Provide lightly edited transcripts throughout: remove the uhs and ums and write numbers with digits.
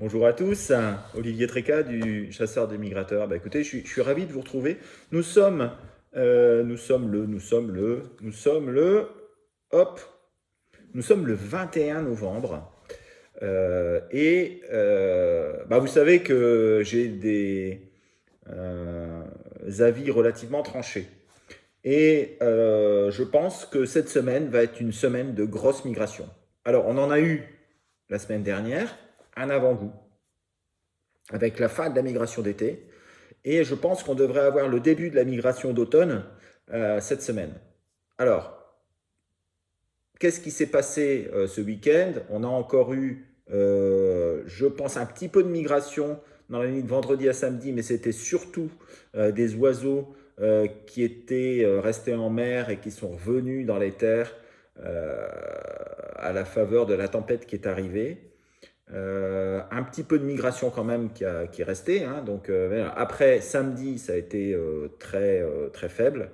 Bonjour à tous, Olivier Tréca du Chasseur des Migrateurs. Bah, écoutez, je suis ravi de vous retrouver. Nous sommes, hop, nous sommes le 21 novembre. Bah, vous savez que j'ai des avis relativement tranchés. Je pense que cette semaine va être une semaine de grosse migration. Alors, on en a eu la semaine dernière un avant-goût avec la fin de la migration d'été. Et je pense qu'on devrait avoir le début de la migration d'automne cette semaine. Alors, qu'est-ce qui s'est passé ce week-end? On a encore eu, je pense, un petit peu de migration dans la nuit de vendredi à samedi, mais c'était surtout des oiseaux qui étaient restés en mer et qui sont revenus dans les terres à la faveur de la tempête qui est arrivée. Un petit peu de migration quand même qui est resté, hein. Donc, après samedi, ça a été très faible.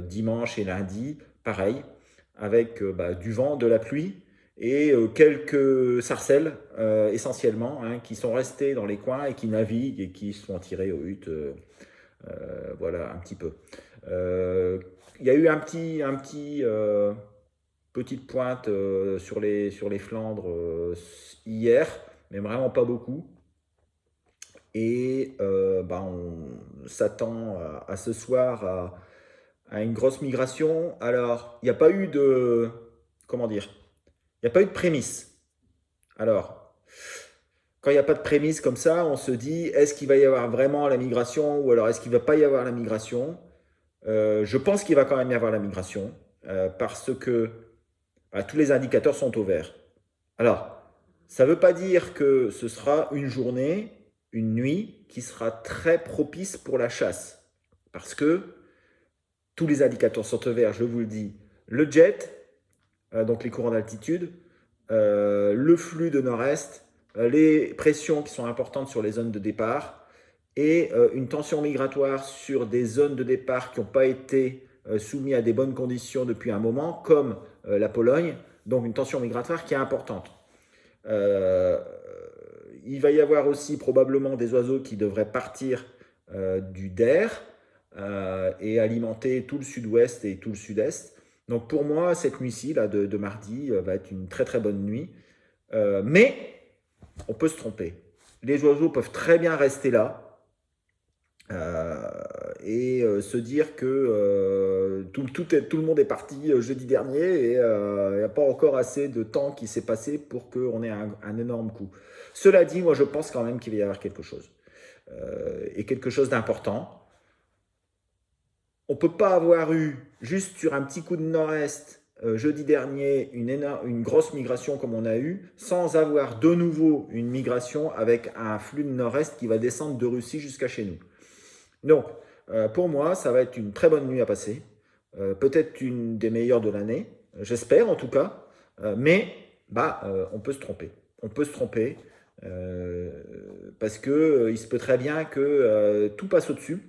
Dimanche et lundi, pareil, avec du vent, de la pluie et quelques sarcelles essentiellement, hein, qui sont restés dans les coins et qui naviguent et qui sont tirés aux huttes. Voilà un petit peu. Il y a eu petite pointe sur les Flandres hier, mais vraiment pas beaucoup. On s'attend à ce soir à une grosse migration. Alors, il n'y a pas eu de... Comment dire? Il n'y a pas eu de prémisse. Alors, quand il n'y a pas de prémisse comme ça, on se dit, est-ce qu'il va y avoir vraiment la migration ou alors est-ce qu'il ne va pas y avoir la migration? Je pense qu'il va quand même y avoir la migration parce que tous les indicateurs sont au vert. Alors, ça ne veut pas dire que ce sera une journée, une nuit qui sera très propice pour la chasse. Parce que tous les indicateurs sont au vert, je vous le dis. Le jet, donc les courants d'altitude, le flux de nord-est, les pressions qui sont importantes sur les zones de départ et une tension migratoire sur des zones de départ qui n'ont pas été soumises à des bonnes conditions depuis un moment, comme la Pologne, donc une tension migratoire qui est importante. Euh, il va y avoir aussi probablement des oiseaux qui devraient partir du DER et alimenter tout le sud-ouest et tout le sud-est. Donc pour moi, cette nuit-ci, là, de mardi, va être une très très bonne nuit. Mais on peut se tromper. Les oiseaux peuvent très bien rester là se dire que tout le monde est parti jeudi dernier et il n'y a pas encore assez de temps qui s'est passé pour qu'on ait un énorme coup. Cela dit, moi je pense quand même qu'il va y avoir quelque chose. Et quelque chose d'important. On ne peut pas avoir eu, juste sur un petit coup de nord-est, jeudi dernier, une grosse migration comme on a eu, sans avoir de nouveau une migration avec un flux de nord-est qui va descendre de Russie jusqu'à chez nous. Donc, pour moi, ça va être une très bonne nuit à passer. Peut-être une des meilleures de l'année, j'espère en tout cas. On peut se tromper. On peut se tromper parce que il se peut très bien que tout passe au-dessus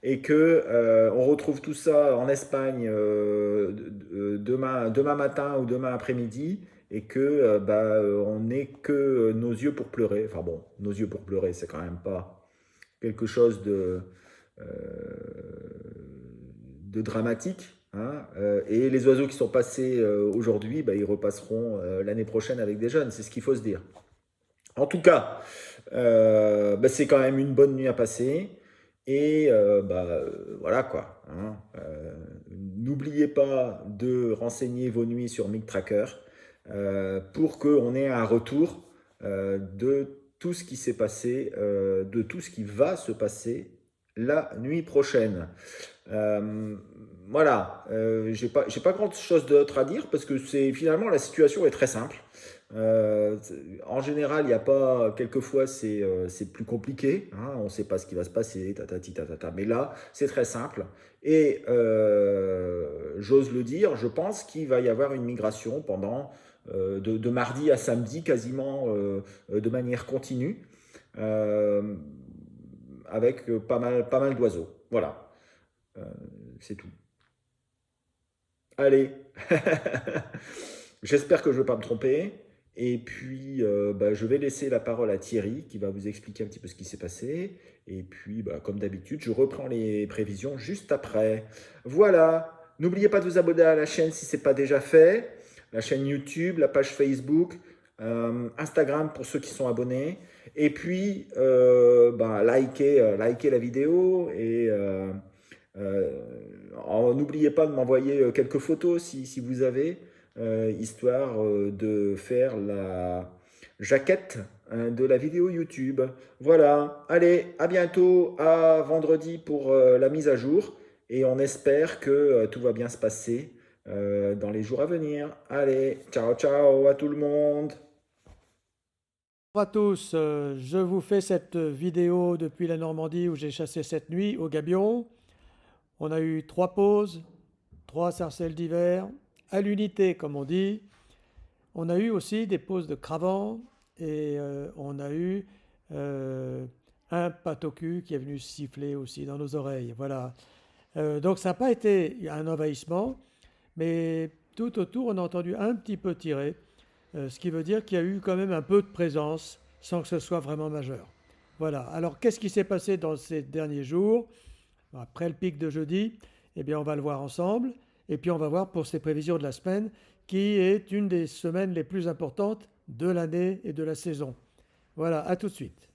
et que on retrouve tout ça en Espagne demain matin ou demain après-midi et que on n'ait que nos yeux pour pleurer. Enfin bon, nos yeux pour pleurer, c'est quand même pas quelque chose euh, de dramatique, hein. Et les oiseaux qui sont passés aujourd'hui, ils repasseront l'année prochaine avec des jeunes, c'est ce qu'il faut se dire. En tout cas, c'est quand même une bonne nuit à passer. Voilà quoi, hein. N'oubliez pas de renseigner vos nuits sur MigTracker pour qu'on ait un retour de tout ce qui s'est passé, de tout ce qui va se passer la nuit prochaine. Euh, voilà, j'ai pas grand chose d'autre à dire parce que finalement la situation est très simple. Euh, En général, il n'y a pas. Quelquefois, c'est plus compliqué, hein, on ne sait pas ce qui va se passer, tatati tatata. Mais là, c'est très simple. Et j'ose le dire, je pense qu'il va y avoir une migration pendant de mardi à samedi, quasiment de manière continue, euh, avec pas mal d'oiseaux. Voilà, euh, c'est tout. Allez, j'espère que je ne vais pas me tromper. Et puis, je vais laisser la parole à Thierry qui va vous expliquer un petit peu ce qui s'est passé. Et puis, comme d'habitude, je reprends les prévisions juste après. Voilà. N'oubliez pas de vous abonner à la chaîne si ce n'est pas déjà fait. La chaîne YouTube, la page Facebook, Instagram pour ceux qui sont abonnés. Et puis, likez la vidéo et n'oubliez pas de m'envoyer quelques photos si vous avez, histoire de faire la jaquette de la vidéo YouTube. Voilà, allez, à bientôt, à vendredi pour la mise à jour. Et on espère que tout va bien se passer dans les jours à venir. Allez, ciao ciao à tout le monde. Bonjour à tous, je vous fais cette vidéo depuis la Normandie où j'ai chassé cette nuit au gabion. On a eu 3 pauses, 3 sarcelles d'hiver, à l'unité comme on dit. On a eu aussi des pauses de cravant et on a eu un patocu qui est venu siffler aussi dans nos oreilles. Voilà. Donc ça n'a pas été un envahissement, mais tout autour on a entendu un petit peu tirer. Ce qui veut dire qu'il y a eu quand même un peu de présence sans que ce soit vraiment majeur. Voilà. Alors, qu'est-ce qui s'est passé dans ces derniers jours? Après le pic de jeudi, eh bien, on va le voir ensemble. Et puis, on va voir pour ces prévisions de la semaine, qui est une des semaines les plus importantes de l'année et de la saison. Voilà, à tout de suite.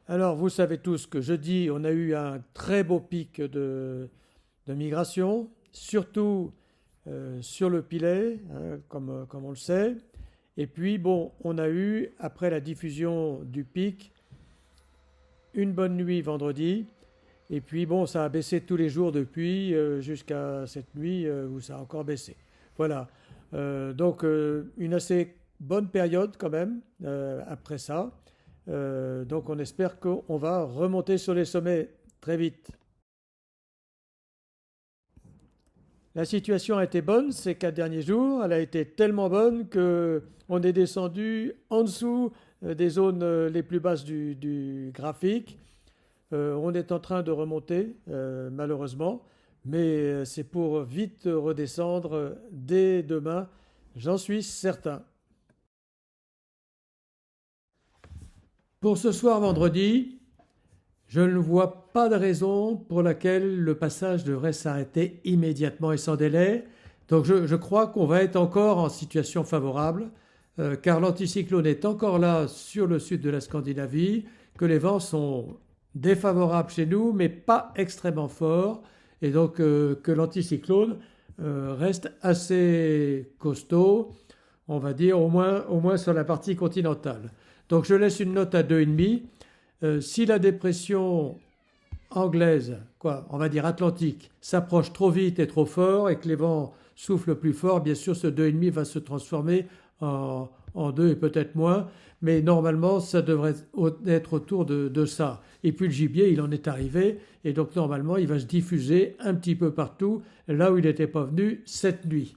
Alors, vous savez tous que jeudi, on a eu un très beau pic de migration, surtout sur le Pilet, hein, comme on le sait. Et puis, bon, on a eu, après la diffusion du pic, une bonne nuit vendredi. Et puis, bon, ça a baissé tous les jours depuis jusqu'à cette nuit où ça a encore baissé. Voilà. Donc, une assez bonne période quand même après ça. Donc, on espère qu'on va remonter sur les sommets très vite. La situation a été bonne ces 4 derniers jours. Elle a été tellement bonne qu'on est descendu en dessous des zones les plus basses du graphique. On est en train de remonter, malheureusement, mais c'est pour vite redescendre dès demain, j'en suis certain. Pour ce soir vendredi, je ne vois pas de raison pour laquelle le passage devrait s'arrêter immédiatement et sans délai. Donc je crois qu'on va être encore en situation favorable, car l'anticyclone est encore là sur le sud de la Scandinavie, que les vents sont défavorables chez nous, mais pas extrêmement forts, et donc que l'anticyclone reste assez costaud, on va dire au moins sur la partie continentale. Donc je laisse une note à 2,5. Si la dépression anglaise, on va dire atlantique, s'approche trop vite et trop fort et que les vents soufflent plus fort, bien sûr ce 2,5 va se transformer en 2 et peut-être moins, mais normalement ça devrait être autour de ça. Et puis le gibier, il en est arrivé, et donc normalement il va se diffuser un petit peu partout, là où il n'était pas venu cette nuit.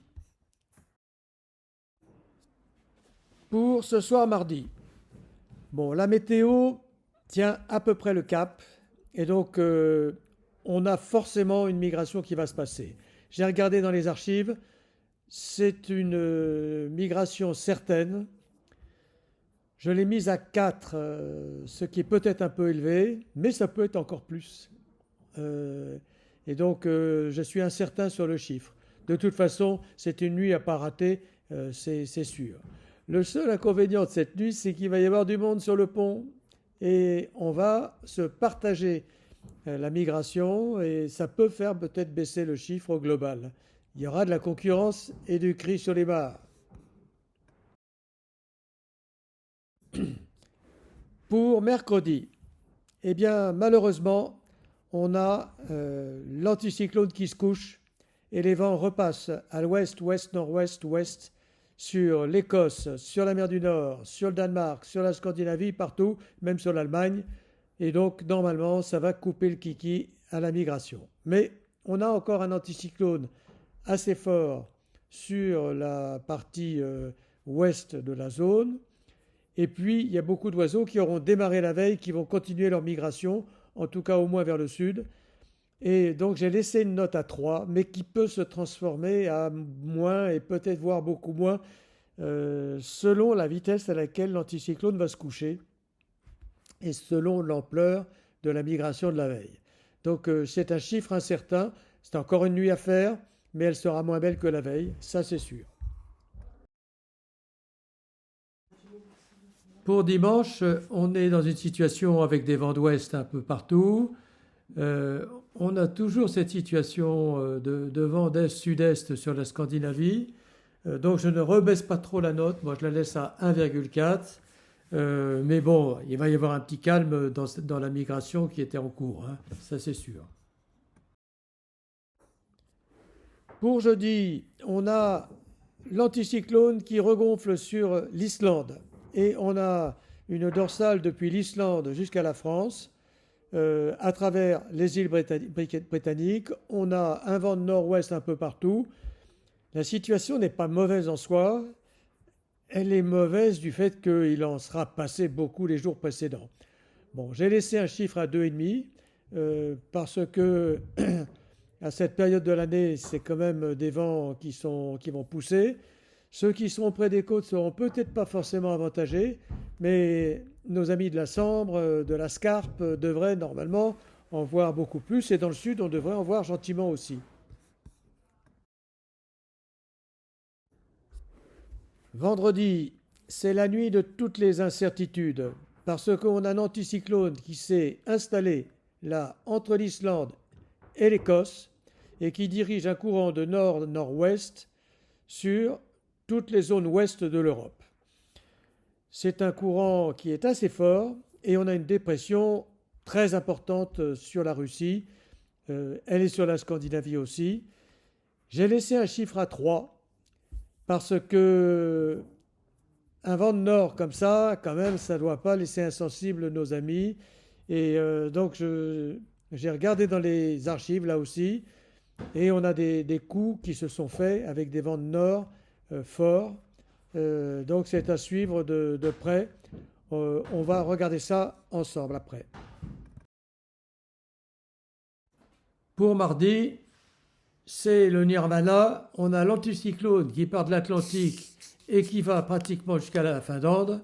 Pour ce soir mardi, bon, la météo tient à peu près le cap. Et donc, on a forcément une migration qui va se passer. J'ai regardé dans les archives, c'est une migration certaine. Je l'ai mise à 4, ce qui est peut-être un peu élevé, mais ça peut être encore plus. Et donc, je suis incertain sur le chiffre. De toute façon, c'est une nuit à pas rater, c'est sûr. Le seul inconvénient de cette nuit, c'est qu'il va y avoir du monde sur le pont et on va se partager la migration et ça peut faire peut-être baisser le chiffre au global. Il y aura de la concurrence et du cri sur les barres. Pour mercredi, eh bien malheureusement, on a l'anticyclone qui se couche et les vents repassent à l'ouest, ouest, nord-ouest, ouest sur l'Écosse, sur la mer du Nord, sur le Danemark, sur la Scandinavie, partout, même sur l'Allemagne. Et donc, normalement, ça va couper le kiki à la migration. Mais on a encore un anticyclone assez fort sur la partie ouest de la zone. Et puis, il y a beaucoup d'oiseaux qui auront démarré la veille, qui vont continuer leur migration, en tout cas au moins vers le sud. Et donc j'ai laissé une note à 3, mais qui peut se transformer à moins et peut-être voire beaucoup moins selon la vitesse à laquelle l'anticyclone va se coucher et selon l'ampleur de la migration de la veille. Donc c'est un chiffre incertain, c'est encore une nuit à faire, mais elle sera moins belle que la veille, ça c'est sûr. Pour dimanche, on est dans une situation avec des vents d'ouest un peu partout. On a toujours cette situation de vent d'est-sud-est sur la Scandinavie. Donc je ne rebaisse pas trop la note, moi je la laisse à 1,4. Mais bon, il va y avoir un petit calme dans la migration qui était en cours, hein, ça c'est sûr. Pour jeudi, on a l'anticyclone qui regonfle sur l'Islande. Et on a une dorsale depuis l'Islande jusqu'à la France, à travers les îles britanniques. On a un vent de nord-ouest un peu partout. La situation n'est pas mauvaise en soi. Elle est mauvaise du fait qu'il en sera passé beaucoup les jours précédents. Bon, j'ai laissé un chiffre à 2,5 parce que à cette période de l'année, c'est quand même des vents qui vont pousser. Ceux qui seront près des côtes seront peut-être pas forcément avantagés, mais nos amis de la Sambre, de la Scarpe, devraient normalement en voir beaucoup plus. Et dans le sud, on devrait en voir gentiment aussi. Vendredi, c'est la nuit de toutes les incertitudes, parce qu'on a un anticyclone qui s'est installé là entre l'Islande et l'Écosse et qui dirige un courant de nord-nord-ouest sur toutes les zones ouest de l'Europe. C'est un courant qui est assez fort et on a une dépression très importante sur la Russie. Elle est sur la Scandinavie aussi. J'ai laissé un chiffre à 3 parce que un vent de nord comme ça, quand même, ça ne doit pas laisser insensibles nos amis. Et donc j'ai regardé dans les archives là aussi et on a des coups qui se sont faits avec des vents de nord forts. Donc c'est à suivre de près. On va regarder ça ensemble après. Pour mardi, c'est le nirvana. On a l'anticyclone qui part de l'Atlantique et qui va pratiquement jusqu'à la Finlande.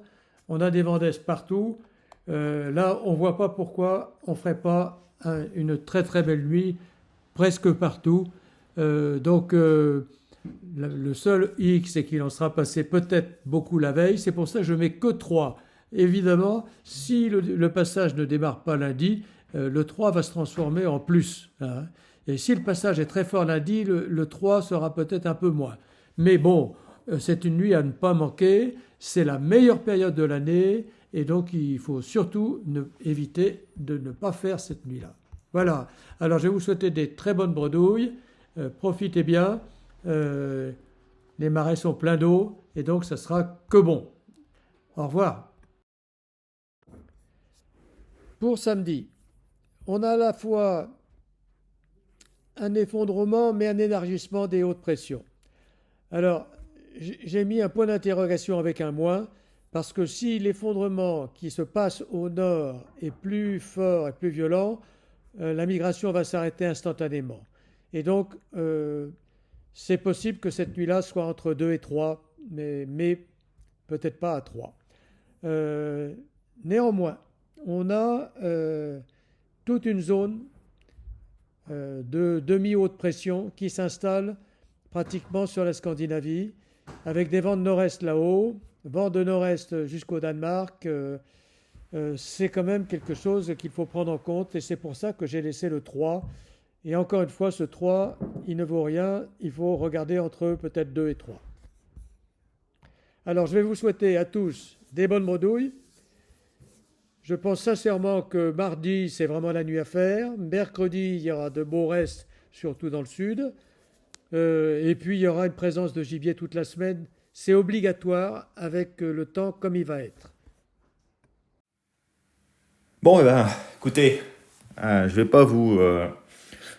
On a des vents d'est partout. Là, on ne voit pas pourquoi on ne ferait pas une très très belle nuit presque partout. Donc le seul hic, c'est qu'il en sera passé peut-être beaucoup la veille. C'est pour ça que je mets que 3. Évidemment, si le passage ne démarre pas lundi, le 3 va se transformer en plus. Hein. Et si le passage est très fort lundi, le 3 sera peut-être un peu moins. Mais bon, c'est une nuit à ne pas manquer. C'est la meilleure période de l'année. Et donc, il faut surtout éviter de ne pas faire cette nuit-là. Voilà. Alors, je vais vous souhaiter des très bonnes bredouilles. Profitez bien. Les marais sont pleins d'eau. Et donc, ça sera que bon. Au revoir. Pour samedi, on a à la fois un effondrement, mais un élargissement des hautes pressions. Alors, j'ai mis un point d'interrogation avec un moins, parce que si l'effondrement qui se passe au nord est plus fort et plus violent, la migration va s'arrêter instantanément. Et donc, c'est possible que cette nuit-là soit entre 2 et 3, mais peut-être pas à 3. Néanmoins, on a toute une zone de demi-haute pression qui s'installe pratiquement sur la Scandinavie, avec des vents de nord-est là-haut, vents de nord-est jusqu'au Danemark. C'est quand même quelque chose qu'il faut prendre en compte et c'est pour ça que j'ai laissé le 3. Et encore une fois, ce 3, il ne vaut rien, il faut regarder entre peut-être 2 et 3. Alors, je vais vous souhaiter à tous des bonnes bredouilles. Je pense sincèrement que mardi, c'est vraiment la nuit à faire. Mercredi, il y aura de beaux restes, surtout dans le sud. Et puis, il y aura une présence de gibier toute la semaine. C'est obligatoire avec le temps comme il va être. Bon, écoutez, je ne vais pas vous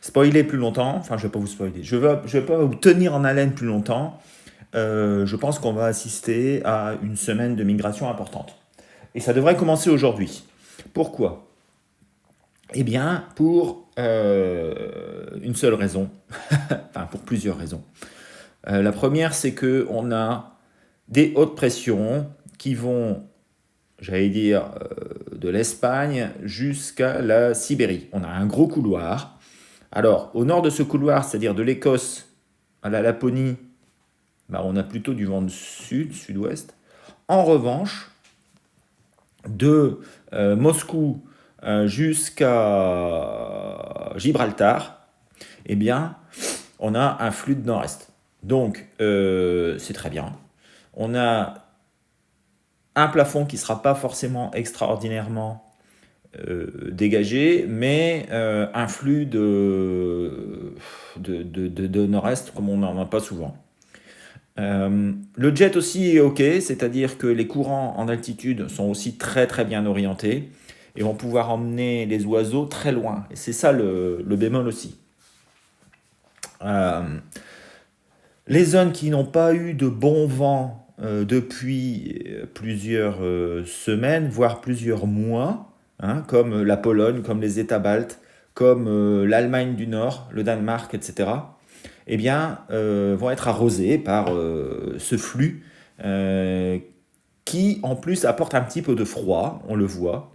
spoiler plus longtemps. Enfin, je ne vais pas vous spoiler. Je vais pas vous tenir en haleine plus longtemps. Je pense qu'on va assister à une semaine de migration importante. Et ça devrait commencer aujourd'hui. Pourquoi ? Eh bien, pour une seule raison, enfin pour plusieurs raisons. La première, c'est qu'on a des hautes pressions qui vont, j'allais dire, de l'Espagne jusqu'à la Sibérie. On a un gros couloir. Alors, au nord de ce couloir, c'est-à-dire de l'Écosse à la Laponie, bah, on a plutôt du vent de sud, sud-ouest. En revanche, de Moscou jusqu'à Gibraltar, eh bien, on a un flux de nord-est. Donc, c'est très bien. On a un plafond qui ne sera pas forcément extraordinairement dégagé, mais un flux de nord-est comme on n'en a pas souvent. Le jet aussi est OK, c'est-à-dire que les courants en altitude sont aussi très très bien orientés et vont pouvoir emmener les oiseaux très loin. Et c'est ça le bémol aussi. Euh, les zones qui n'ont pas eu de bon vent depuis plusieurs semaines, voire plusieurs mois, hein, comme la Pologne, comme les États baltes, comme l'Allemagne du Nord, le Danemark, etc., eh bien, vont être arrosées par ce flux qui, en plus, apporte un petit peu de froid, on le voit,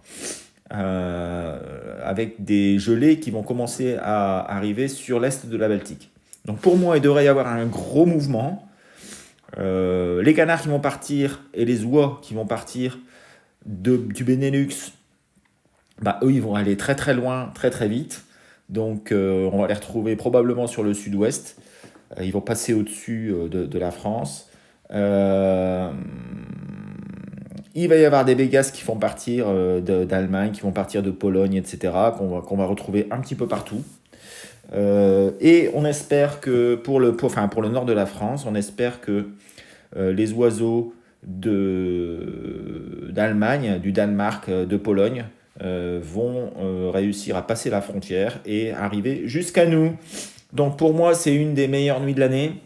avec des gelées qui vont commencer à arriver sur l'est de la Baltique. Donc pour moi, il devrait y avoir un gros mouvement. Les canards qui vont partir et les oies qui vont partir du Benelux, bah, eux, ils vont aller très très loin, très très vite. Donc on va les retrouver probablement sur le sud-ouest. Ils vont passer au-dessus de la France. Il va y avoir des bégasses qui vont partir d'Allemagne, qui vont partir de Pologne, etc., qu'on va retrouver un petit peu partout. Et on espère que pour le nord de la France, on espère que les oiseaux d'Allemagne, du Danemark, de Pologne vont réussir à passer la frontière et arriver jusqu'à nous. Donc pour moi, c'est une des meilleures nuits de l'année.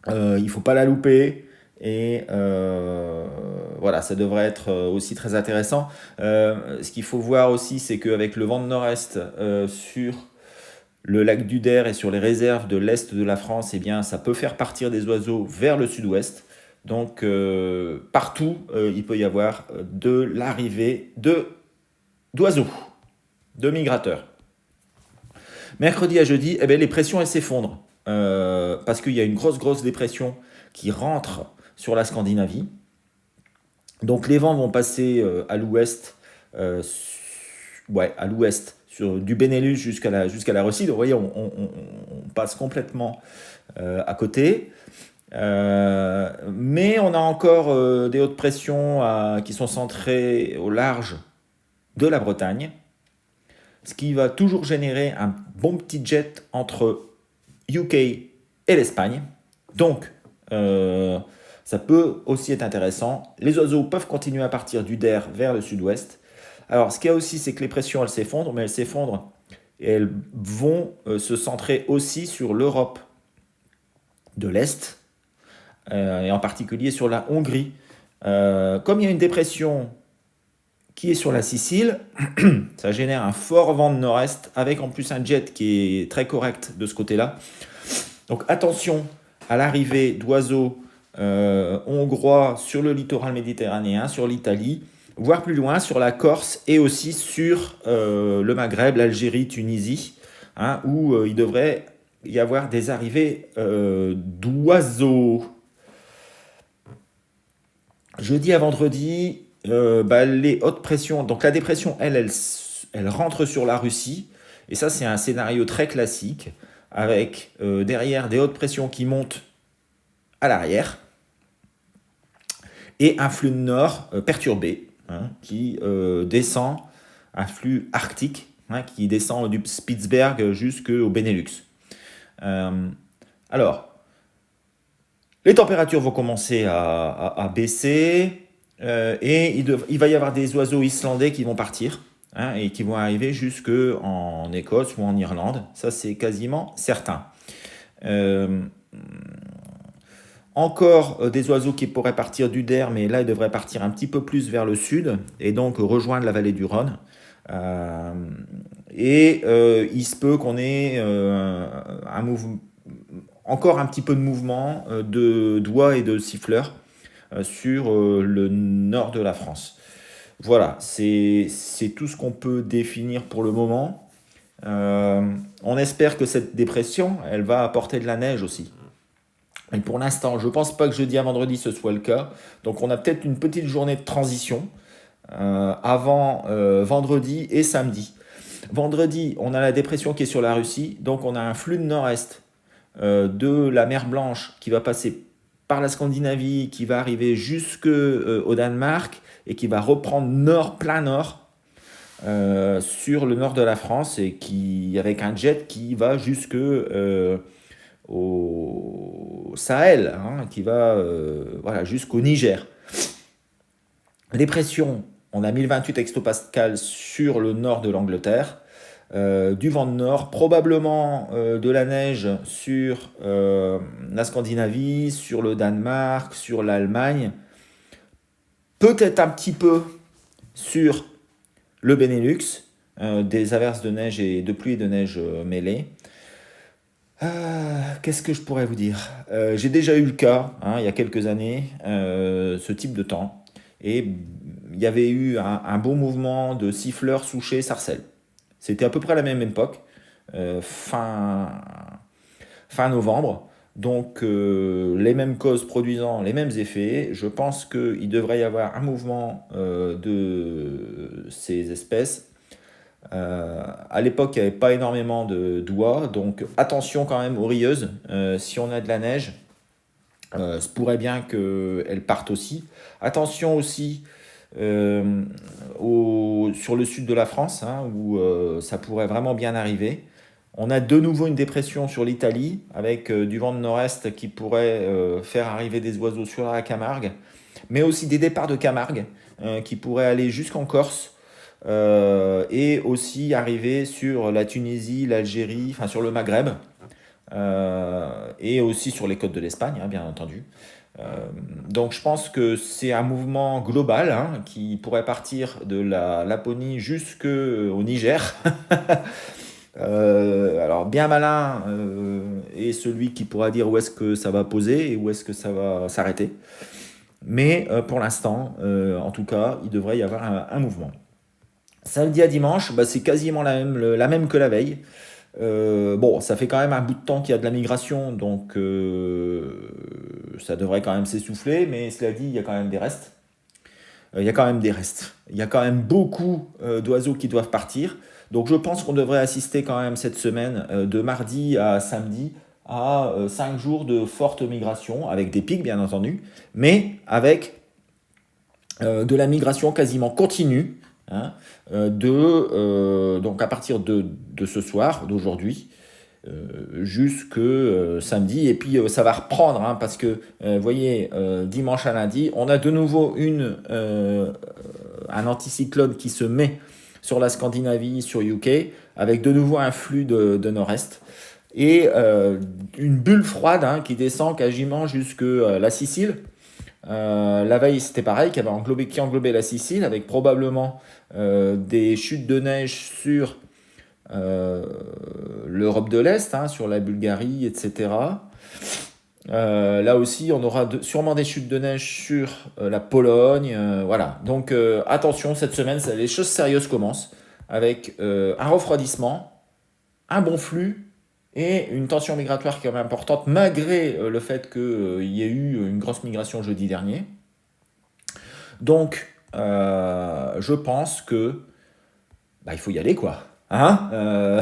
Il ne faut pas la louper. Et voilà, ça devrait être aussi très intéressant. Ce qu'il faut voir aussi, c'est qu'avec le vent de nord-est sur le lac d'Uder et sur les réserves de l'est de la France, eh bien, ça peut faire partir des oiseaux vers le sud-ouest. Donc partout, il peut y avoir de l'arrivée d'oiseaux, de migrateurs. Mercredi à jeudi, eh bien, les pressions elles s'effondrent parce qu'il y a une grosse dépression qui rentre sur la Scandinavie. Donc les vents vont passer à l'ouest, à l'ouest, du Benelux jusqu'à la Russie. Donc vous voyez, on passe complètement à côté. Mais on a encore des hautes pressions qui sont centrées au large de la Bretagne, ce qui va toujours générer un bon petit jet entre UK et l'Espagne. Donc, ça peut aussi être intéressant. Les oiseaux peuvent continuer à partir d'Uder vers le sud-ouest. Alors, ce qu'il y a aussi, c'est que les pressions, elles s'effondrent, mais elles s'effondrent et elles vont se centrer aussi sur l'Europe de l'Est, et en particulier sur la Hongrie. Comme il y a une dépression qui est sur la Sicile, ça génère un fort vent de nord-est, avec en plus un jet qui est très correct de ce côté-là. Donc attention à l'arrivée d'oiseaux hongrois sur le littoral méditerranéen, sur l'Italie, voire plus loin, sur la Corse et aussi sur le Maghreb, l'Algérie, Tunisie, hein, où il devrait y avoir des arrivées d'oiseaux. Jeudi à vendredi, les hautes pressions, donc la dépression, elle rentre sur la Russie, et ça c'est un scénario très classique, avec derrière des hautes pressions qui montent à l'arrière, et un flux de nord perturbé, hein, qui descend, un flux arctique, hein, qui descend du Spitzberg jusqu'au Benelux. Alors, les températures vont commencer à baisser, et il va y avoir des oiseaux islandais qui vont partir, hein, et qui vont arriver jusque en Écosse ou en Irlande. Ça, c'est quasiment certain. Encore des oiseaux qui pourraient partir d'Uder, mais là, ils devraient partir un petit peu plus vers le sud et donc rejoindre la vallée du Rhône. Il se peut qu'on ait encore un petit peu de mouvement de doigts et de siffleurs sur le nord de la France. Voilà, c'est tout ce qu'on peut définir pour le moment. On espère que cette dépression, elle va apporter de la neige aussi. Et pour l'instant, je ne pense pas que jeudi à vendredi ce soit le cas. Donc on a peut-être une petite journée de transition avant vendredi et samedi. Vendredi, on a la dépression qui est sur la Russie, donc on a un flux de nord-est de la mer Blanche qui va passer par la Scandinavie, qui va arriver jusque au Danemark et qui va reprendre plein nord sur le nord de la France et qui avec un jet qui va jusque au Sahel, hein, qui va voilà, jusqu'au Niger. Les pressions, on a 1028 hectopascales sur le nord de l'Angleterre. Du vent de nord, probablement de la neige sur la Scandinavie, sur le Danemark, sur l'Allemagne, peut-être un petit peu sur le Benelux, des averses de neige et de pluie et de neige mêlées. Qu'est-ce que je pourrais vous dire? J'ai déjà eu le cas, hein, il y a quelques années, ce type de temps, et il y avait eu un beau mouvement de siffleurs, souchets, sarcelles. C'était à peu près à la même époque, fin novembre. Donc les mêmes causes produisant les mêmes effets, je pense qu'il devrait y avoir un mouvement de ces espèces. À l'époque, il n'y avait pas énormément de doigts, donc attention quand même aux rieuses. Si on a de la neige, se pourrait bien qu'elles partent aussi. Attention aussi sur le sud de la France, hein, où ça pourrait vraiment bien arriver. On a de nouveau une dépression sur l'Italie, avec du vent de nord-est qui pourrait faire arriver des oiseaux sur la Camargue, mais aussi des départs de Camargue qui pourraient aller jusqu'en Corse, et aussi arriver sur la Tunisie, l'Algérie, enfin sur le Maghreb, et aussi sur les côtes de l'Espagne, hein, bien entendu. Donc je pense que c'est un mouvement global, hein, qui pourrait partir de la Laponie jusqu'au Niger. Alors bien malin est celui qui pourra dire où est-ce que ça va poser et où est-ce que ça va s'arrêter. Mais pour l'instant, en tout cas, il devrait y avoir un mouvement. Samedi à dimanche, bah, c'est quasiment la même que la veille. Bon, ça fait quand même un bout de temps qu'il y a de la migration, donc ça devrait quand même s'essouffler, mais cela dit, il y a quand même des restes. Il y a quand même des restes. Il y a quand même beaucoup d'oiseaux qui doivent partir. Donc je pense qu'on devrait assister quand même cette semaine, de mardi à samedi, à 5 jours de forte migration, avec des pics bien entendu, mais avec de la migration quasiment continue, hein, donc à partir de ce soir, d'aujourd'hui, jusque samedi. Et puis ça va reprendre, hein, parce que, vous voyez, dimanche à lundi, on a de nouveau un anticyclone qui se met sur la Scandinavie, sur UK, avec de nouveau un flux de nord-est. Et une bulle froide, hein, qui descend quasiment jusque la Sicile. La veille, c'était pareil, qui englobait la Sicile, avec probablement des chutes de neige sur l'Europe de l'Est, hein, sur la Bulgarie, etc. Là aussi, on aura sûrement des chutes de neige sur la Pologne. Voilà. Donc attention, cette semaine, les choses sérieuses commencent, avec un refroidissement, un bon flux et une tension migratoire qui est importante, malgré le fait qu'il y ait eu une grosse migration jeudi dernier. Donc, je pense que il faut y aller, quoi. Hein,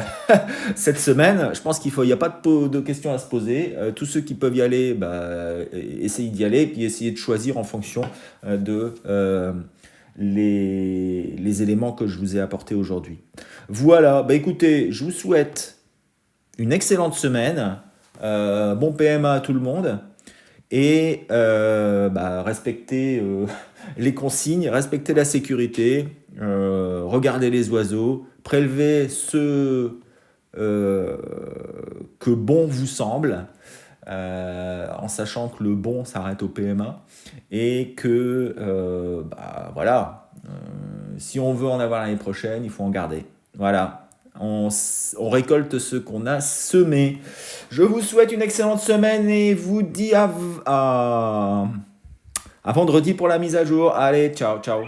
cette semaine, je pense qu'il n'y a pas de questions à se poser. Tous ceux qui peuvent y aller, essayez d'y aller, puis essayez de choisir en fonction de les éléments que je vous ai apportés aujourd'hui. Voilà, écoutez, je vous souhaite une excellente semaine. Bon PMA à tout le monde. Et respectez les consignes, respectez la sécurité, regardez les oiseaux, prélevez ceux que bon vous semble, en sachant que le bon s'arrête au PMA, et que voilà, Si on veut en avoir l'année prochaine, il faut en garder. Voilà. On récolte ce qu'on a semé. Je vous souhaite une excellente semaine et vous dis à vendredi pour la mise à jour. Allez, ciao, ciao.